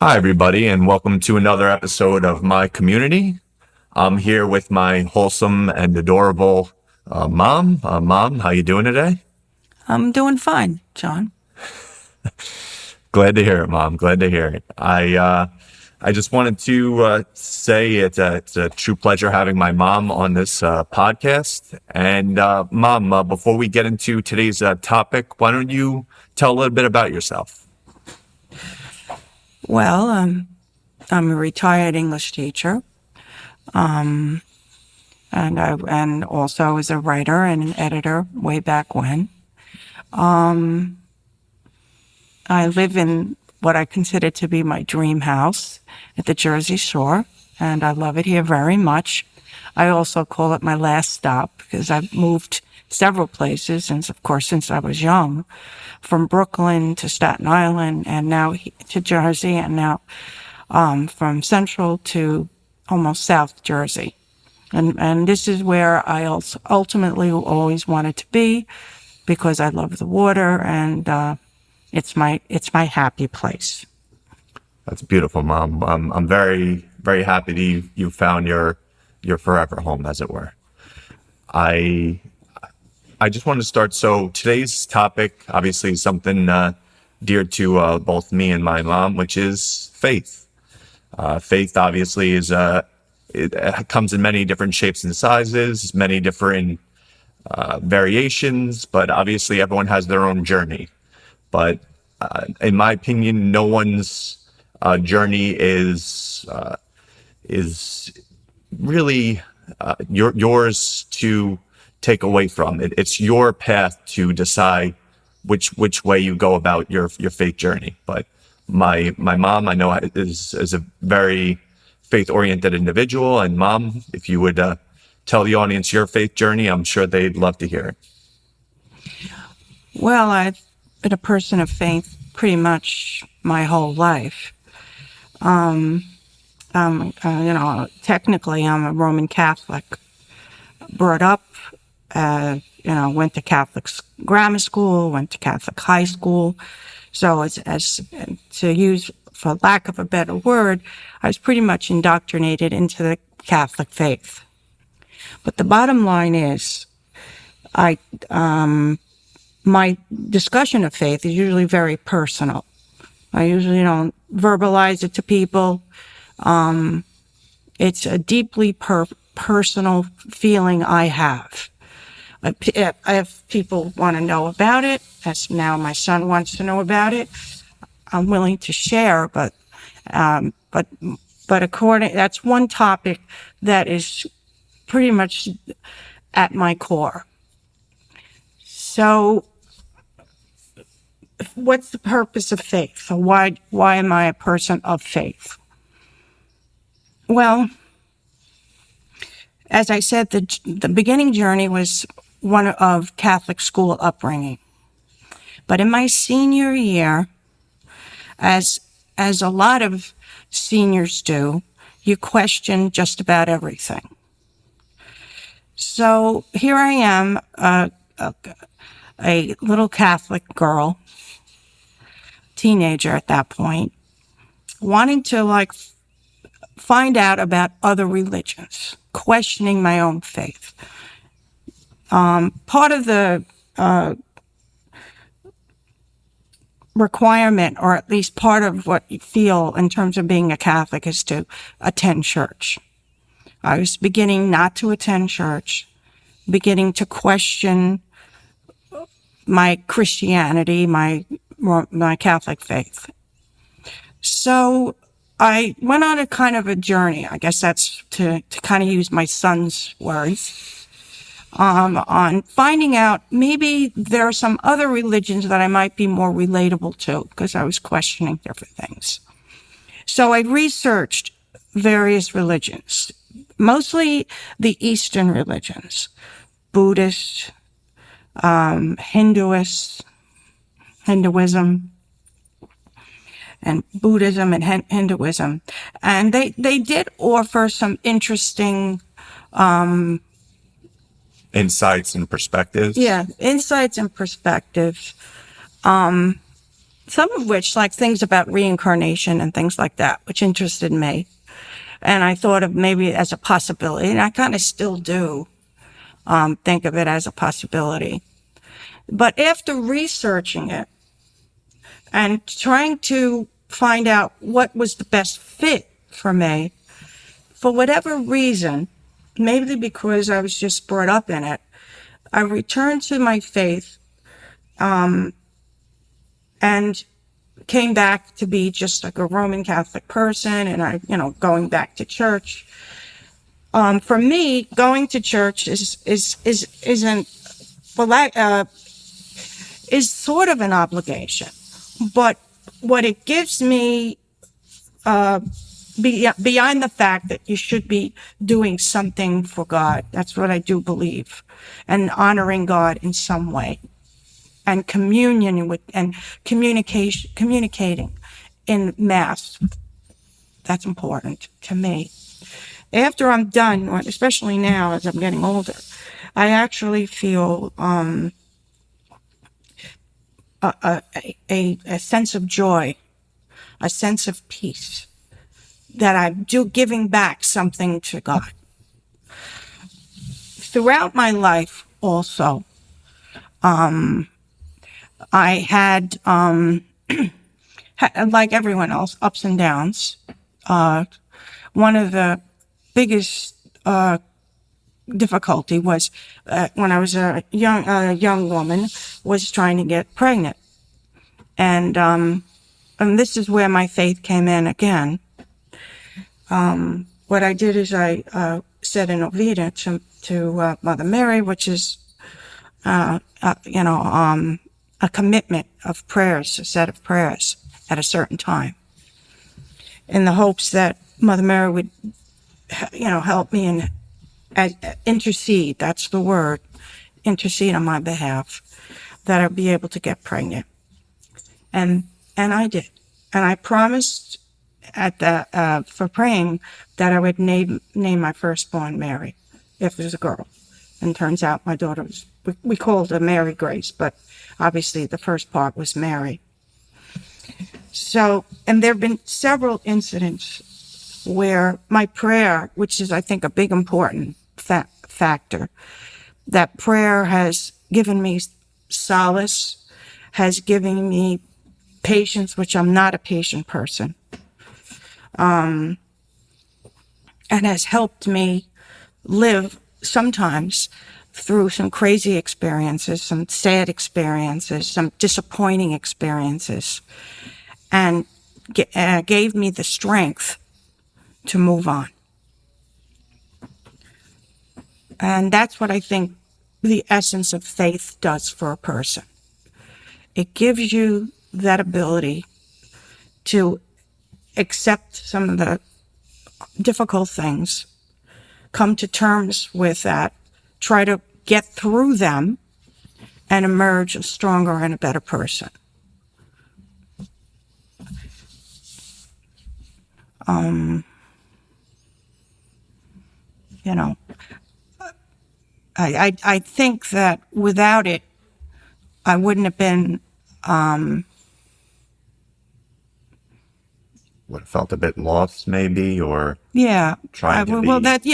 Hi, everybody, and welcome to another episode of my community. I'm here with my wholesome and adorable mom. Mom, how you doing today? I'm doing fine, John. Glad to hear it, Mom. Glad to hear it. I just wanted to say it's a true pleasure having my mom on this podcast. And Mom, before we get into today's topic, why don't you tell a little bit about yourself? Well, I'm a retired English teacher, and also was a writer and an editor way back when. I live in what I consider to be my dream house at the Jersey Shore, and I love it here very much. I also call it my last stop because I've moved several places since I was young, from Brooklyn to Staten Island, and now to Jersey, and now from Central to almost South Jersey. And this is where I also ultimately always wanted to be because I love the water, and it's my happy place. That's beautiful, Mom. I'm very, very happy that you found your forever home, as it were. I I just want to start. So today's topic, obviously, is something dear to both me and my mom, which is faith. Faith, obviously, it comes in many different shapes and sizes, many different variations, but obviously everyone has their own journey. But in my opinion, no one's journey is really yours to take away from. It's your path to decide which way you go about your faith journey. But my mom, I know, is a very faith oriented individual. And Mom, if you would tell the audience your faith journey, I'm sure they'd love to hear it. Well, I've been a person of faith pretty much my whole life. Technically, I'm a Roman Catholic. Brought up, went to Catholic grammar school, went to Catholic high school. So, as to use, for lack of a better word, I was pretty much indoctrinated into the Catholic faith. But the bottom line is, my discussion of faith is usually very personal. I usually don't verbalize it to people. It's a deeply personal feeling I have. If people want to know about it, as now my son wants to know about it, I'm willing to share. But that's one topic that is pretty much at my core. So, what's the purpose of faith? Or why am I a person of faith? Well, as I said, the beginning journey was one of Catholic school upbringing. But in my senior year, as a lot of seniors do, you question just about everything. So here I am, a little Catholic girl, teenager at that point, wanting to find out about other religions, questioning my own faith. Part of the requirement, or at least part of what you feel in terms of being a Catholic, is to attend church. I was beginning not to attend church, beginning to question my Christianity, my Catholic faith. So I went on a kind of a journey, I guess that's to kind of use my son's words, on finding out maybe there are some other religions that I might be more relatable to, because I was questioning different things. So I researched various religions, mostly the Eastern religions, Buddhist, Hinduism, and Buddhism and Hinduism. And they did offer some interesting Insights and perspectives. insights and perspectives. some of which, like things about reincarnation and things like that, which interested me. And I thought of maybe as a possibility, and I kind of still do think of it as a possibility. But after researching it and trying to find out what was the best fit for me, for whatever reason, maybe because I was just brought up in it, I returned to my faith and came back to be just like a Roman Catholic person, and I, going back to church. For me, going to church isn't is sort of an obligation, but what it gives me, beyond the fact that you should be doing something for God, that's what I do believe, and honoring God in some way, and communion with and communicating in Mass. That's important to me. After I'm done, especially now as I'm getting older, I actually feel a sense of joy, a sense of peace, that I'm giving back something to God. Throughout my life also, I had, like everyone else, ups and downs. One of the biggest difficulty was when I was a young woman, was trying to get pregnant. And this is where my faith came in again. What I did is I said an novena to Mother Mary, which is, a commitment of prayers, a set of prayers at a certain time, in the hopes that Mother Mary would, help me and intercede. That's the word, intercede on my behalf, that I'd be able to get pregnant. And I did. And I promised for praying that I would name my firstborn Mary, if it was a girl. And turns out my daughter was, we called her Mary Grace, but obviously the first part was Mary. So, and there have been several incidents where my prayer, which is, I think, a big important factor, that prayer has given me solace, has given me patience, which I'm not a patient person, and has helped me live sometimes through some crazy experiences, some sad experiences, some disappointing experiences, and gave me the strength to move on. And that's what I think the essence of faith does for a person. It gives you that ability to accept some of the difficult things, come to terms with that, try to get through them, and emerge a stronger and a better person. I think that without it, I wouldn't have been, What, felt a bit lost maybe, or yeah. trying to Well, be...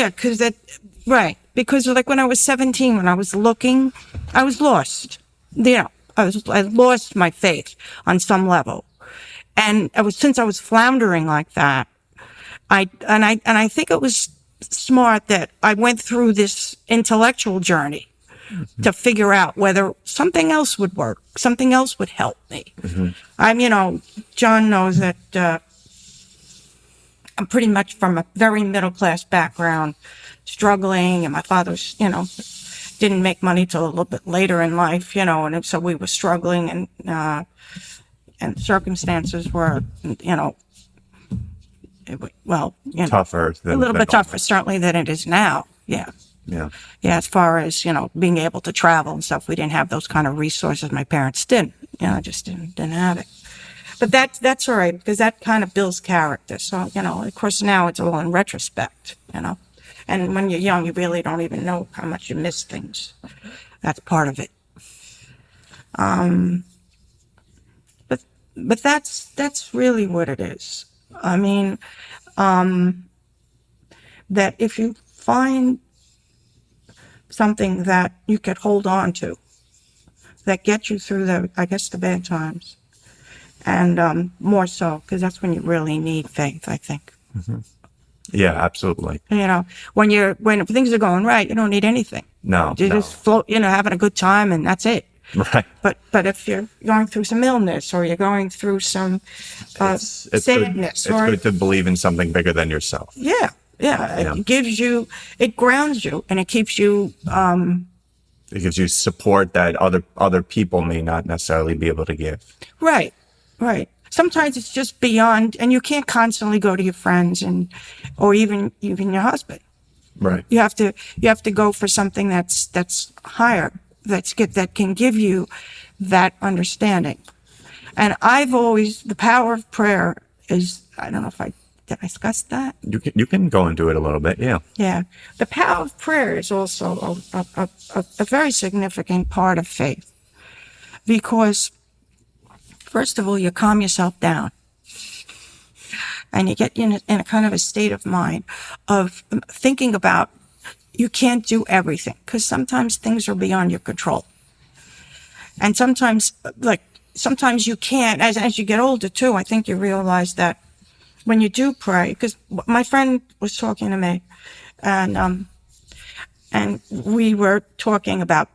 right. Because like when I was 17, when I was looking, I was lost. I lost my faith on some level. And since I was floundering like that, I think it was smart that I went through this intellectual journey to figure out whether something else would work, something else would help me. John knows that I'm pretty much from a very middle-class background, struggling, and my father's, didn't make money till a little bit later in life, and so we were struggling, and circumstances were, tougher than a little bit tougher, certainly, than it is now. Yeah. Yeah. Yeah, as far as, being able to travel and stuff, we didn't have those kind of resources. My parents didn't. Just didn't have it. But that's all right, because that kind of builds character. So, of course, now it's all in retrospect, And when you're young, you really don't even know how much you miss things. That's part of it. But but that's really what it is. I mean, that if you find something that you could hold on to, that gets you through the bad times, and more so, because that's when you really need faith, I think. Yeah, absolutely. When things are going right, you don't need anything. No, You no. just float, having a good time, and that's it. Right. But if you're going through some illness, or you're going through some It's good. sadness, It's good to believe in something bigger than yourself. yeah, Yeah. it grounds you, and it keeps you, It gives you support that other people may not necessarily be able to give. right. Sometimes it's just beyond, and you can't constantly go to your friends or even your husband. Right. You have to go for something that's higher, that can give you that understanding. And the power of prayer is, I don't know if did I discuss that? You can go into it a little bit. Yeah. Yeah. The power of prayer is also a very significant part of faith, because first of all, you calm yourself down, and you get in a kind of a state of mind of thinking about, you can't do everything, because sometimes things are beyond your control. And sometimes you can't, as you get older too, I think you realize that when you do pray, because my friend was talking to me, and we were talking about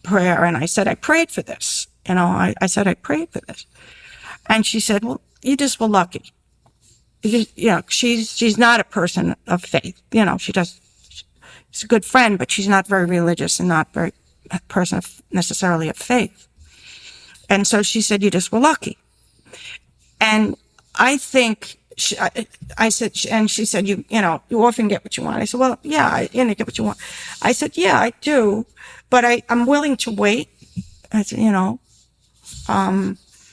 prayer, and I said, I prayed for this. I said, I prayed for this. And she said, well, you just were lucky. She's not a person of faith. She's a good friend, but she's not very religious and not very a person necessarily of faith. And so she said, you just were lucky. And I think, I said, and she said, you often get what you want. I said, well, yeah, I get what you want. I said, yeah, I do, but I'm willing to wait. I said,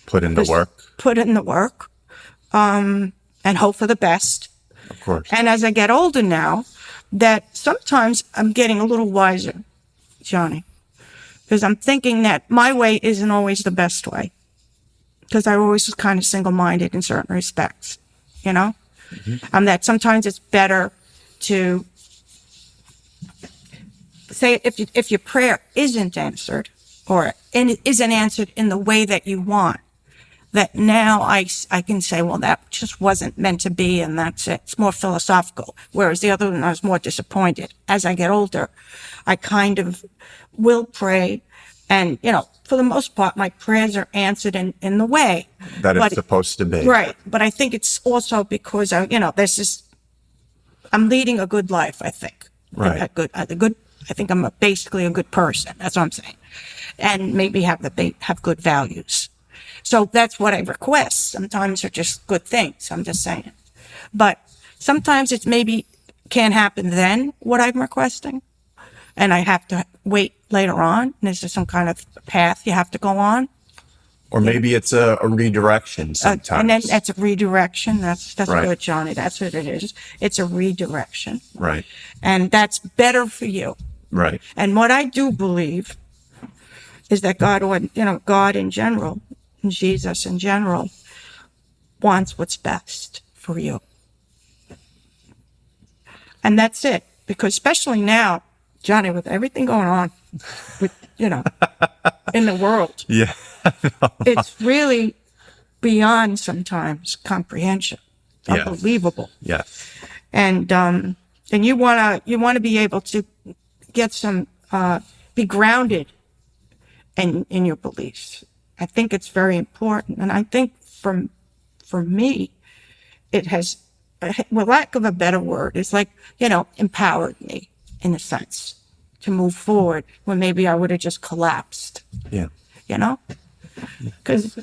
Put in the work. Put in the work, and hope for the best. Of course. And as I get older now, that sometimes I'm getting a little wiser, Johnny, because I'm thinking that my way isn't always the best way, because I always was kind of single-minded in certain respects, that sometimes it's better to say, if your prayer isn't answered, or it isn't answered in the way that you want, that now I can say, well, that just wasn't meant to be, and that's it. It's more philosophical. Whereas the other one, I was more disappointed. As I get older, I kind of will pray, and, for the most part, my prayers are answered in the way that it's supposed to be. Right. But I think it's also because I'm leading a good life, I think. Right. I think I'm basically a good person. That's what I'm saying. And maybe have good values. So that's what I request. Sometimes they're just good things. I'm just saying. But sometimes it's maybe can't happen then, what I'm requesting. And I have to wait later on. And is there some kind of path you have to go on? Or maybe it's a redirection sometimes. And then that's a redirection. That's right. Good, Johnny. That's what it is. It's a redirection. Right. And that's better for you. Right. And what I do believe is that God in general, and Jesus in general, wants what's best for you. And that's it. Because especially now, Johnny, with everything going on with, in the world. Yeah. It's really beyond sometimes comprehension. Yes. Unbelievable. Yes. And you wanna be able to get some be grounded in your beliefs. I think it's very important. And I think for me, it has, well, lack of a better word, it's like, empowered me in a sense to move forward when maybe I would have just collapsed. Yeah. Because,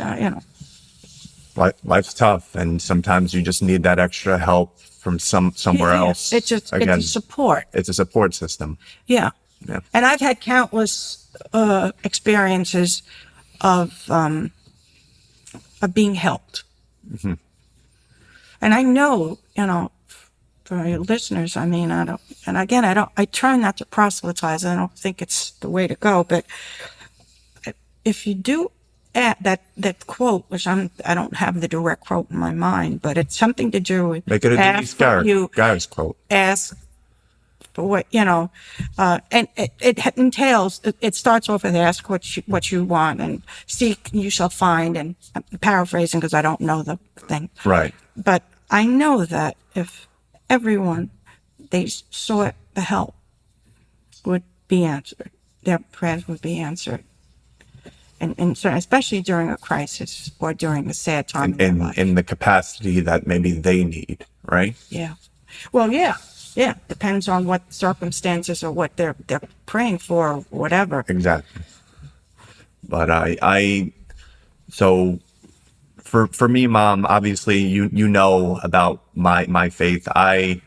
Life's tough, and sometimes you just need that extra help from somewhere else. It's a support. It's a support system. Yeah. Yeah. And I've had countless experiences of being helped. Mm-hmm. And I know, for your listeners, I mean, I try not to proselytize. I don't think it's the way to go, but if you do that quote, which I don't have the direct quote in my mind, but it's something to do with Make it a Denise ask what you Garrett's quote. ask for what and it entails. It starts off with ask what you want, and seek you shall find. And I'm paraphrasing because I don't know the thing. Right. But I know that if everyone they sought the help would be answered, their prayers would be answered. And so especially during a crisis or during a sad time in their life. In the capacity that maybe they need, right? Yeah. Well, yeah. Depends on what circumstances or what they're praying for, or whatever. Exactly. But so for me, Mom, obviously you know about my faith. I'm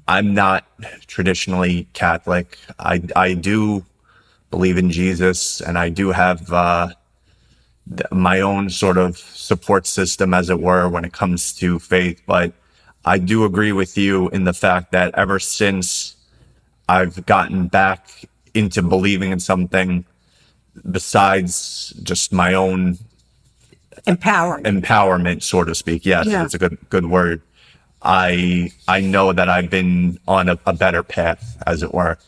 not traditionally Catholic. I do believe in Jesus, and I do have my own sort of support system, as it were, when it comes to faith. But I do agree with you in the fact that ever since I've gotten back into believing in something besides just my own empowerment, so to speak. Yes, Yeah. it's a good word. I know that I've been on a better path, as it were.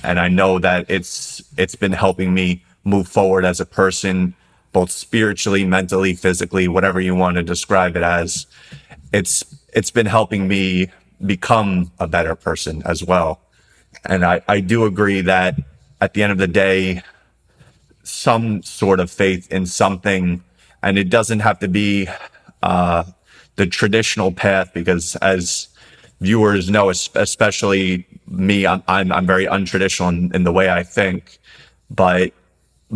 And I know that it's been helping me move forward as a person, both spiritually, mentally, physically, whatever you want to describe it as. It's been helping me become a better person as well. And I do agree that at the end of the day, some sort of faith in something, and it doesn't have to be the traditional path, because as viewers know, especially me, I'm very untraditional in the way I think, but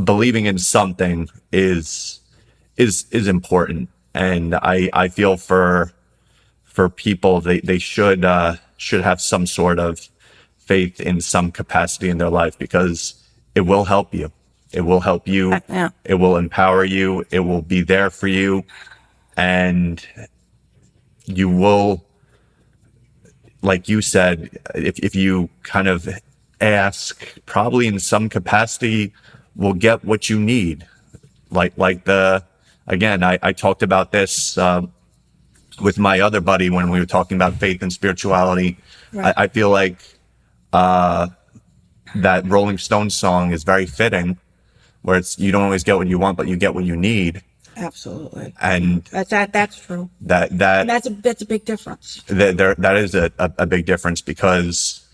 believing in something is important. And I feel for people, they should have some sort of faith in some capacity in their life, because it will help you. It will help you. Yeah. It will empower you. It will be there for you. And you will, like you said, if you kind of ask, probably in some capacity, will get what you need. Again, I talked about this with my other buddy when we were talking about faith and spirituality. Right. I feel like that Rolling Stones song is very fitting, where it's, you don't always get what you want, but you get what you need. Absolutely. And That's true. That's a big difference. That is a big difference, because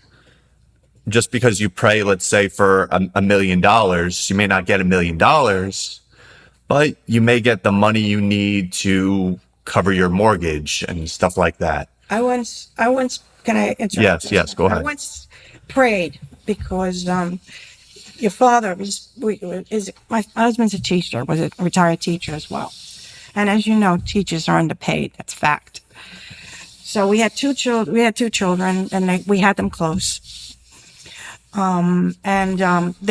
just because you pray, let's say, for $1 million, you may not get $1 million, but you may get the money you need to cover your mortgage and stuff like that. I once, can I interrupt? Yes, go ahead. I once prayed because, your father my husband's a teacher, was a retired teacher as well. And as you know, teachers are underpaid. That's fact. So we had two children, and we had them close. They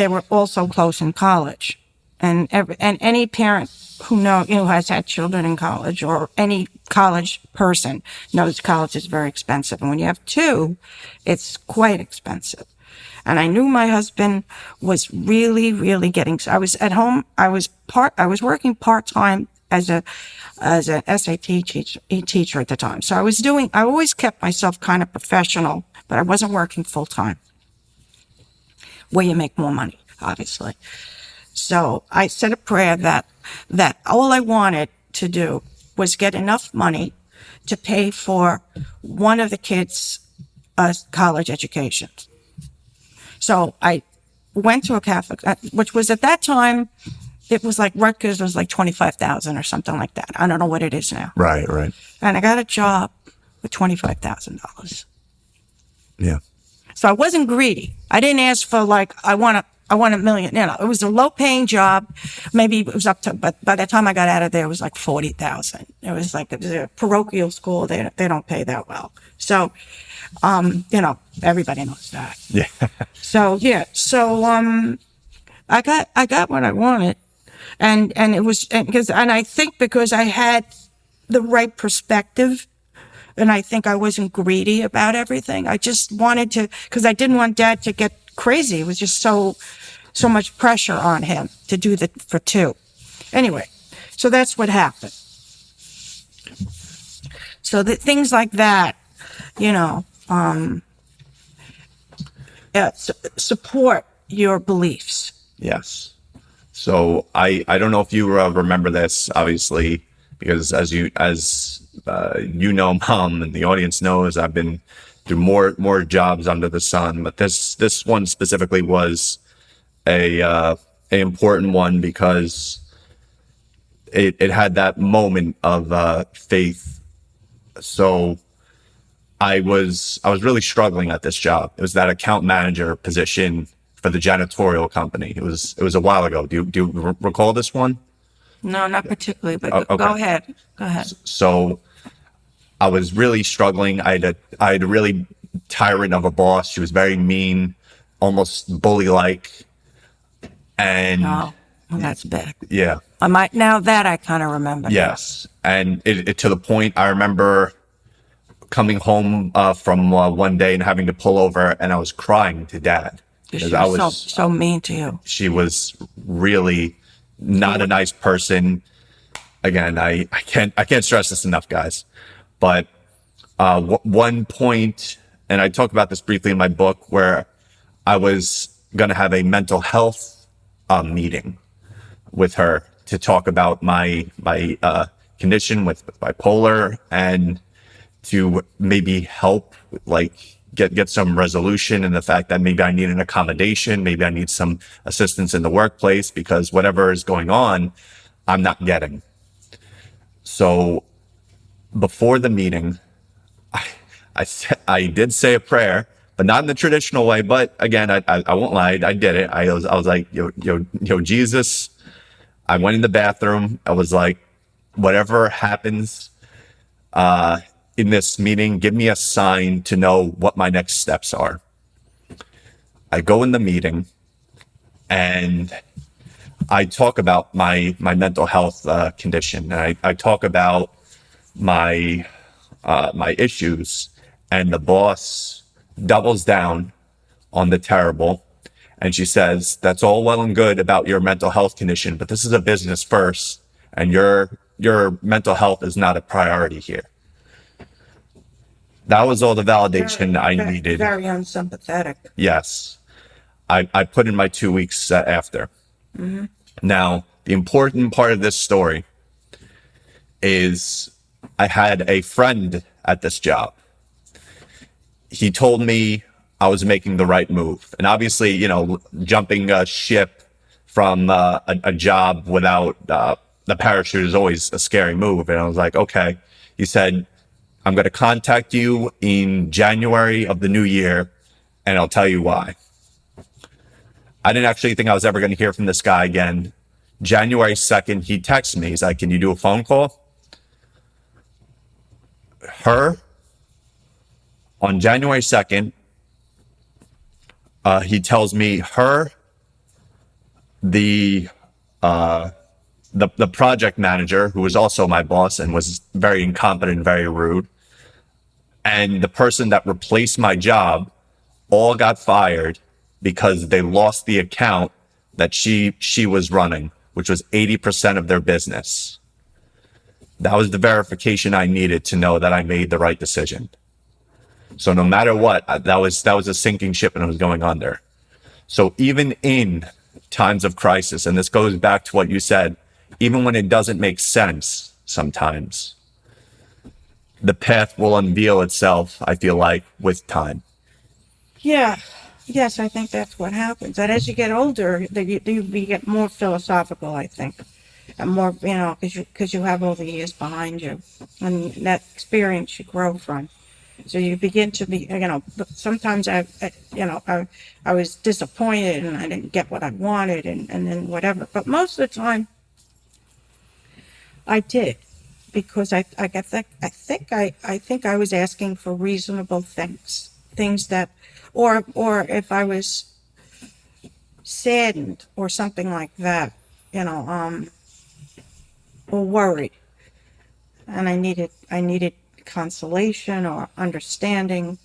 were also close in college. And any parent who has had children in college, or any college person, knows college is very expensive. And when you have two, it's quite expensive. And I knew my husband was really, really getting. I was at home. I was working part-time as an SAT teacher at the time. So I always kept myself kind of professional, but I wasn't working full-time, where you make more money, obviously. So I said a prayer that all I wanted to do was get enough money to pay for one of the kids' college education. So I went to a Catholic, which was at that time, it was like Rutgers was like $25,000 or something like that. I don't know what it is now. Right. And I got a job with $25,000. Yeah. So I wasn't greedy. I didn't ask for I want $1 million. It was a low paying job. Maybe it was up to, but by the time I got out of there, it was like $40,000. It was a parochial school. They don't pay that well. So, everybody knows that. Yeah. So I got what I wanted, and it was I think because I had the right perspective, and I think I wasn't greedy about everything. I just wanted to, because I didn't want Dad to get crazy. It was just so much pressure on him to do for two. Anyway, so that's what happened. So that things like that, you know, support your beliefs. Yes. So I don't know if you remember this, obviously, because you know, Mom, and the audience knows, I've been through more jobs under the sun, but this one specifically was a important one because it had that moment of faith. So I was really struggling at this job. It was that account manager position for the janitorial company. It was a while ago. Do you recall this one? No, not particularly, but Oh, go okay. ahead. Go ahead. So I was really struggling. I had a really tyrant of a boss. She was very mean, almost bully like. And Oh, well, that's bad. yeah, I might now that I kind of remember now. yes. And it to the point I remember coming home from one day and having to pull over, and I was crying to Dad She because I was was so mean to you. she was really not a nice person. Again, I can't stress this enough, guys. But one point, and I talk about this briefly in my book, where I was going to have a mental health meeting with her to talk about my condition with bipolar, and to maybe help, like, get some resolution, and the fact that maybe I need an accommodation, maybe I need some assistance in the workplace because whatever is going on, I'm not getting. So before the meeting, I did say a prayer, but not in the traditional way. But again, I won't lie, I did it. I was like, yo, Jesus. I went in the bathroom. I was like, whatever happens in this meeting, give me a sign to know what my next steps are. I go in the meeting and I talk about my mental health condition. And I talk about my issues, and the boss doubles down on the terrible. And she says, that's all well and good about your mental health condition, but this is a business first, and your mental health is not a priority here. That was all the validation I needed. Very unsympathetic. Yes. I put in my 2 weeks after. Now, the important part of this story is I had a friend at this job. He told me I was making the right move. And obviously, jumping a ship from a job without the parachute is always a scary move. And I was like, okay. He said, I'm going to contact you in January of the new year, and I'll tell you why. I didn't actually think I was ever going to hear from this guy again. January 2nd, he texts me. He's like, can you do a phone call? On January 2nd, he tells me the project manager, who was also my boss and was very incompetent, very rude, and the person that replaced my job all got fired because they lost the account that she was running, which was 80% of their business. That was the verification I needed to know that I made the right decision. So no matter what, that was a sinking ship and it was going under. So even in times of crisis, and this goes back to what you said, even when it doesn't make sense sometimes, the path will unveil itself, I feel like, with time. Yeah. Yes, I think that's what happens. And as you get older, you get more philosophical, I think. And more, because you have all the years behind you. And that experience you grow from. So you begin to be, sometimes I was disappointed and I didn't get what I wanted and then whatever. But most of the time, I did, because I think I was asking for reasonable things that, or if I was saddened or something like that, or worried, and I needed consolation or understanding.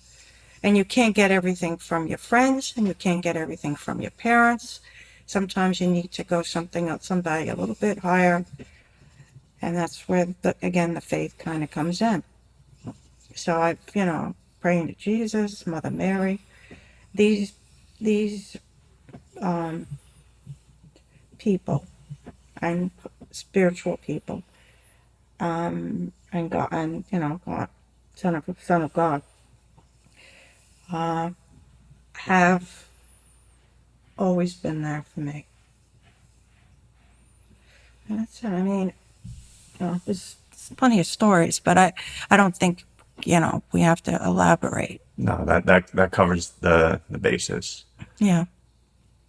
And you can't get everything from your friends, and you can't get everything from your parents. Sometimes you need to go somebody a little bit higher. And that's where, again, the faith kind of comes in. So I, praying to Jesus, Mother Mary, these people and spiritual people, and God, and God, Son of God, have always been there for me. And that's it. I mean, there's plenty of stories, but I don't think, we have to elaborate. No, that covers the basis. Yeah.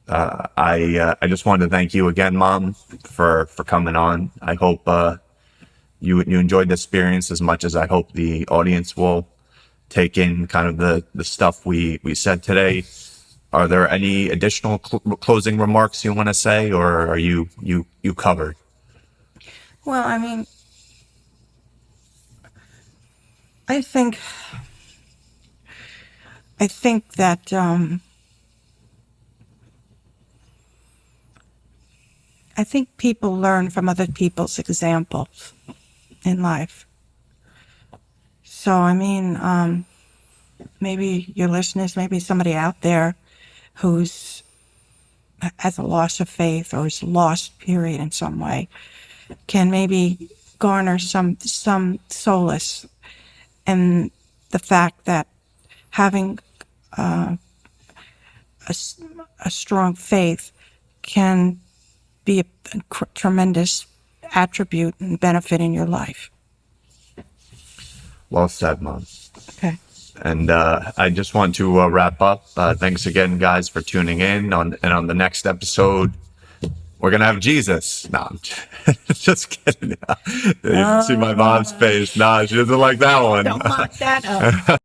I just wanted to thank you again, Mom, for coming on. I hope you enjoyed the experience as much as I hope the audience will take in kind of the stuff we said today. Are there any additional closing remarks you want to say, or are you covered? Well, I mean, I think that I think people learn from other people's examples in life. So, I mean, maybe your listeners, maybe somebody out there who's has a loss of faith or is lost, period, in some way, can maybe garner some solace in the fact that having a strong faith can be a tremendous attribute and benefit in your life. Well said, Mom. Okay. And I just want to wrap up. Thanks again, guys, for tuning in. On the next episode, we're gonna have Jesus. No, I'm just kidding. You can see my mom's face. Nah, she doesn't like that one. Don't mock that up.